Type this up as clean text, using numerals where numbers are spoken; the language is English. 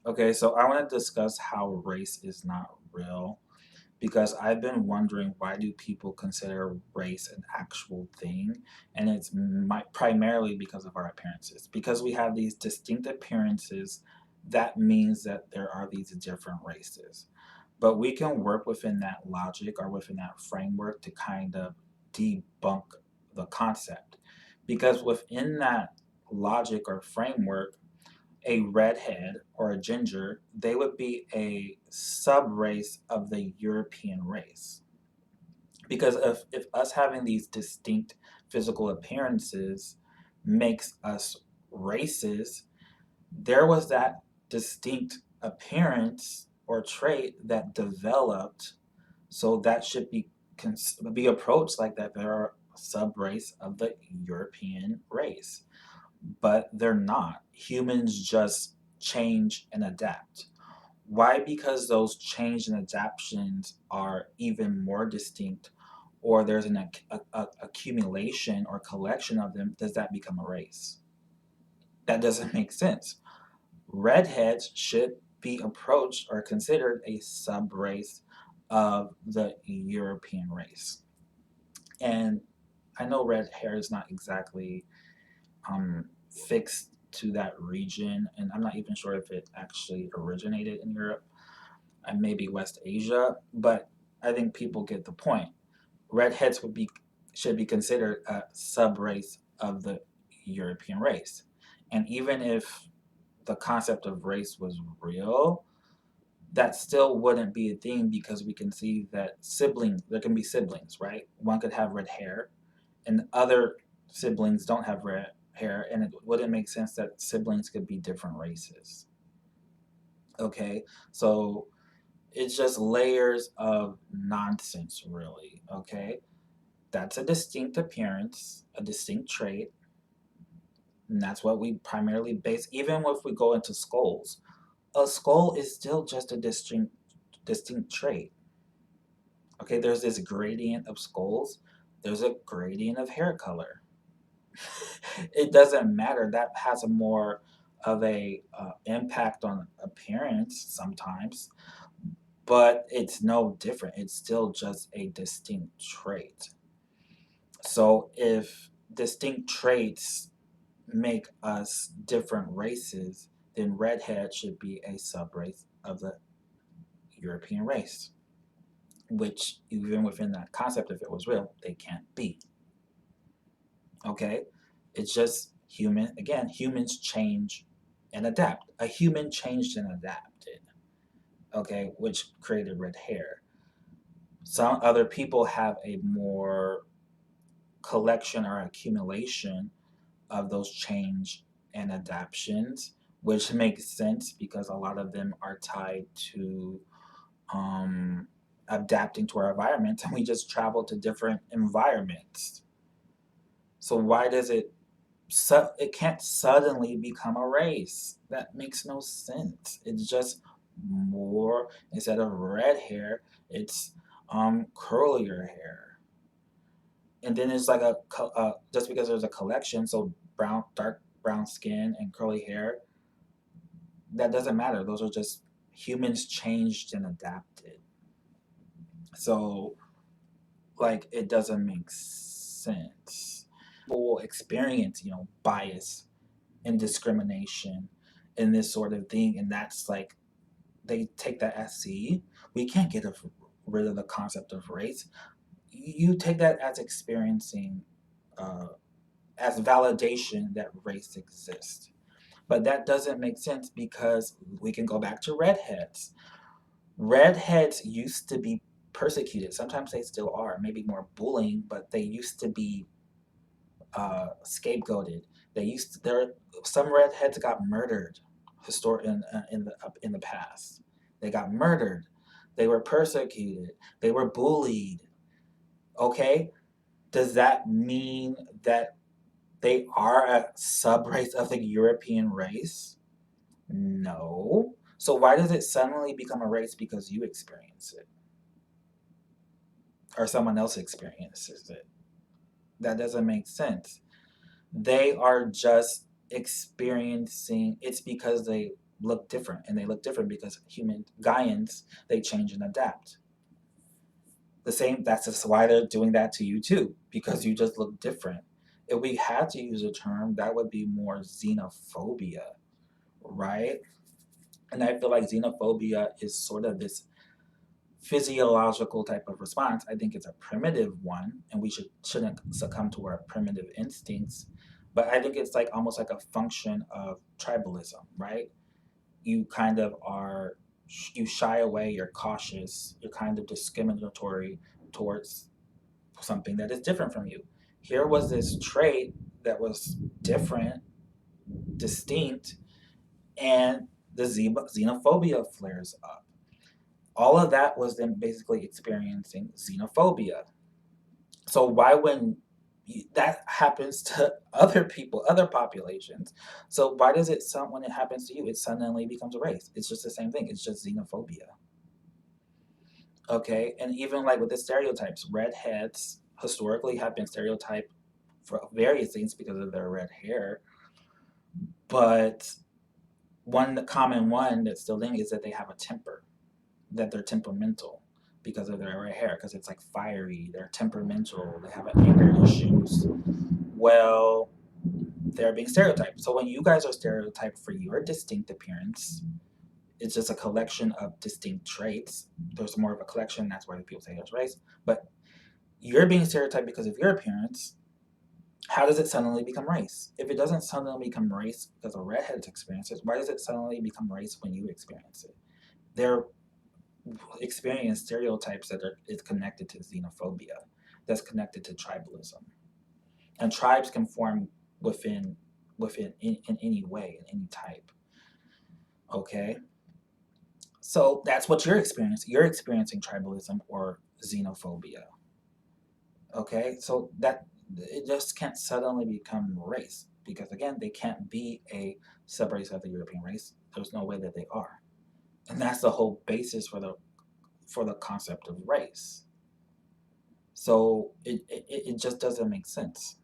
Okay, so I want to discuss how race is not real because I've been wondering why do people consider race an actual thing, and primarily because of our appearances. Because we have these distinct appearances, that means that there are these different races. But we can work within that logic or within that framework to kind of debunk the concept. Because within that logic or framework, a redhead or a ginger, they would be a subrace of the European race. Because if us having these distinct physical appearances makes us races, there was that distinct appearance or trait that developed, so that should be approached like that. They're a subrace of the European race, but they're not. Humans just change and adapt. Why? Because those change and adaptations are even more distinct, or there's an accumulation or collection of them. Does that become a race? That doesn't make sense. Redheads should be approached or considered a subrace of the European race. And I know red hair is not exactly fixed to that region, and I'm not even sure if it actually originated in Europe and maybe West Asia, but I think people get the point. Redheads should be considered a subrace of the European race, and even if the concept of race was real, that still wouldn't be a thing because we can see that there can be siblings, right? One could have red hair, and other siblings don't have red hair, and it wouldn't make sense that siblings could be different races. Okay, so it's just layers of nonsense, really. Okay, that's a distinct appearance, a distinct trait, and that's what we primarily base. Even if we go into skulls, a skull is still just a distinct trait. Okay, there's this gradient of skulls. There's a gradient of hair color. It doesn't matter. That has a more of a impact on appearance sometimes, but it's no different. It's still just a distinct trait. So if distinct traits make us different races, then redhead should be a subrace of the European race, which even within that concept, if it was real, they can't be. Okay? It's just human. Again, humans change and adapt. A human changed and adapted, okay, which created red hair. Some other people have a more collection or accumulation of those change and adaptations, which makes sense because a lot of them are tied to um, adapting to our environment, and we just travel to different environments. So why does it can't suddenly become a race? That makes no sense. It's just more, instead of red hair, it's curlier hair. And then it's like just because there's a collection, so dark brown skin and curly hair, that doesn't matter. Those are just humans changed and adapted. So like it doesn't make sense. People will experience, bias and discrimination and this sort of thing, and that's like they take that as, see, we can't rid of the concept of race. You take that as experiencing, uh, as validation that race exists. But that doesn't make sense because we can go back to redheads. Redheads used to be persecuted. Sometimes they still are, maybe more bullying, but they used to be scapegoated. Some redheads got murdered in the past. They got murdered. They were persecuted. They were bullied. Okay, does that mean that they are a subrace of the European race? No. So why does it suddenly become a race because you experience it or someone else experiences it? That doesn't make sense. They are just experiencing it's because look different, and they look different because human Gaians, they change and adapt. The same, that's just why they're doing that to you too, because you just look different. If we had to use a term, that would be more xenophobia, right? And I feel like xenophobia is sort of this physiological type of response. I think it's a primitive one, and we shouldn't succumb to our primitive instincts. But I think it's like almost like a function of tribalism, right? You kind of are, you shy away, you're cautious, you're kind of discriminatory towards something that is different from you. Here was this trait that was different, distinct, and the xenophobia flares up. All of that was them basically experiencing xenophobia. So why when that happens to other people, other populations? So why does it when it happens to you, it suddenly becomes a race? It's just the same thing. It's just xenophobia. Okay, and even like with the stereotypes, redheads historically have been stereotyped for various things because of their red hair, but one common one that's still linked is that they have a temper, that they're temperamental because of their red hair, because it's like fiery, they're temperamental, they have anger issues. Well, they're being stereotyped. So when you guys are stereotyped for your distinct appearance, it's just a collection of distinct traits. There's more of a collection, that's why people say there's race. But you're being stereotyped because of your appearance. How does it suddenly become race? If it doesn't suddenly become race because of redheads experiences, why does it suddenly become race when you experience it? They're experiencing stereotypes that are is connected to xenophobia, that's connected to tribalism. And tribes can form within in any way, in any type. Okay? So that's what you're experiencing. You're experiencing tribalism or xenophobia. Okay? So that it just can't suddenly become race because again, they can't be a subrace of the European race. There's no way that they are. And that's the whole basis for the concept of race. So it just doesn't make sense.